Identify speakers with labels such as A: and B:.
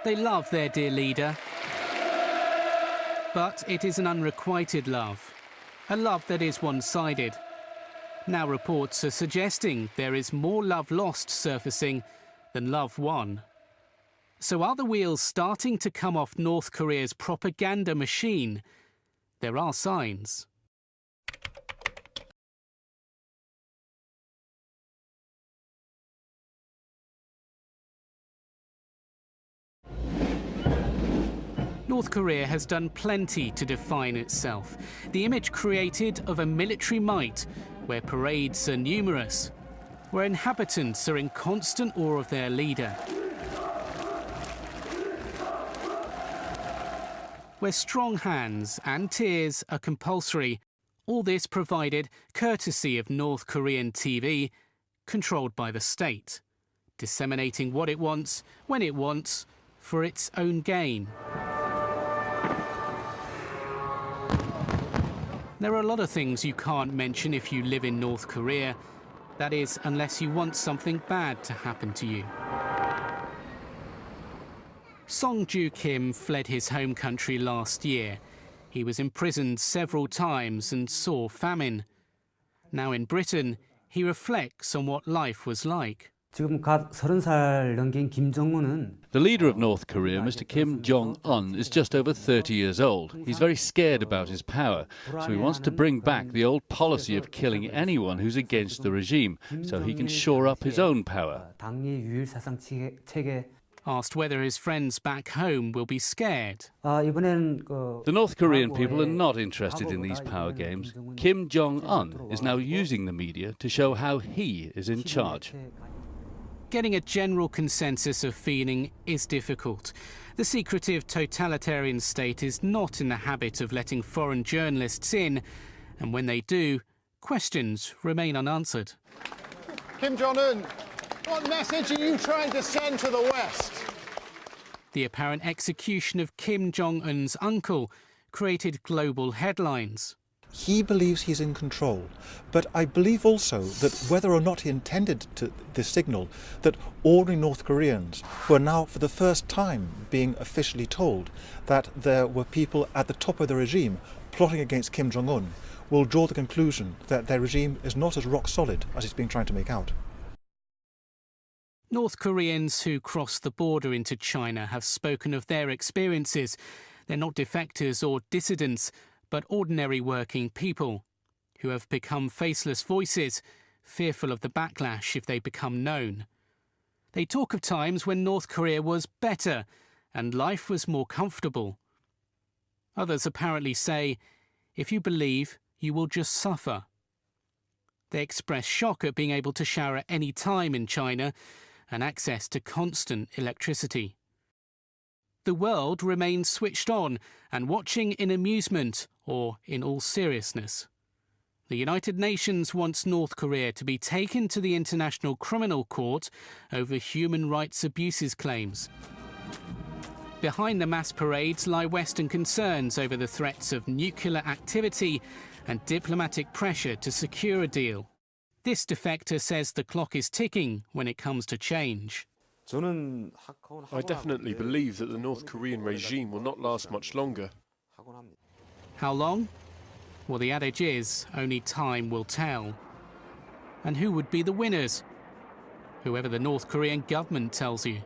A: They love their dear leader, but it is an unrequited love, a love that is one-sided. Now reports are suggesting there is more love lost surfacing than love won. So are the wheels starting to come off North Korea's propaganda machine? There are signs. North Korea has done plenty to define itself. The image created of a military might, where parades are numerous, where inhabitants are in constant awe of their leader, where strong hands and tears are compulsory, all this provided courtesy of North Korean TV, controlled by the state, disseminating what it wants, when it wants, for its own gain. There are a lot of things you can't mention if you live in North Korea. That is, unless you want something bad to happen to you. Song-Ju Kim fled his home country last year. He was imprisoned several times and saw famine. Now in Britain, he reflects on what life was like.
B: 지금 갓 30살 넘긴 김정은은
C: The leader of North Korea, Mr. Kim Jong-un, is just over 30 years old. He's very scared about his power, so he wants to bring back the old policy of killing anyone who's against the regime, so he can shore up his own power.
B: 당리 유일 사상 체계
A: Asked whether his friends back home will be scared.
C: The North Korean people are not interested in these power games. Kim Jong-un is now using the media to show how he is in charge.
A: Getting a general consensus of feeling is difficult. The secretive totalitarian state is not in the habit of letting foreign journalists in, and when they do, questions remain unanswered.
D: Kim Jong-un, what message are you trying to send to the West?
A: The apparent execution of Kim Jong-un's uncle created global headlines.
E: He believes he's in control, but I believe also that whether or not he intended this signal, that ordinary North Koreans who are now for the first time being officially told that there were people at the top of the regime plotting against Kim Jong-un will draw the conclusion that their regime is not as rock solid as it's being trying to make out.
A: North Koreans who cross the border into China have spoken of their experiences. They're not defectors or dissidents, but ordinary working people who have become faceless voices, fearful of the backlash if they become known. They talk of times when North Korea was better and life was more comfortable. Others apparently say, if you believe, you will just suffer. They express shock at being able to shower at any time in China and access to constant electricity. The world remains switched on and watching in amusement or in all seriousness. The United Nations wants North Korea to be taken to the International Criminal Court over human rights abuses claims. Behind the mass parades lie Western concerns over the threats of nuclear activity and diplomatic pressure to secure a deal. This defector says the clock is ticking when it comes to change.
F: I definitely believe that the North Korean regime will not last much longer.
A: How long? Well, the adage is, only time will tell. And who would be the winners? Whoever the North Korean government tells you.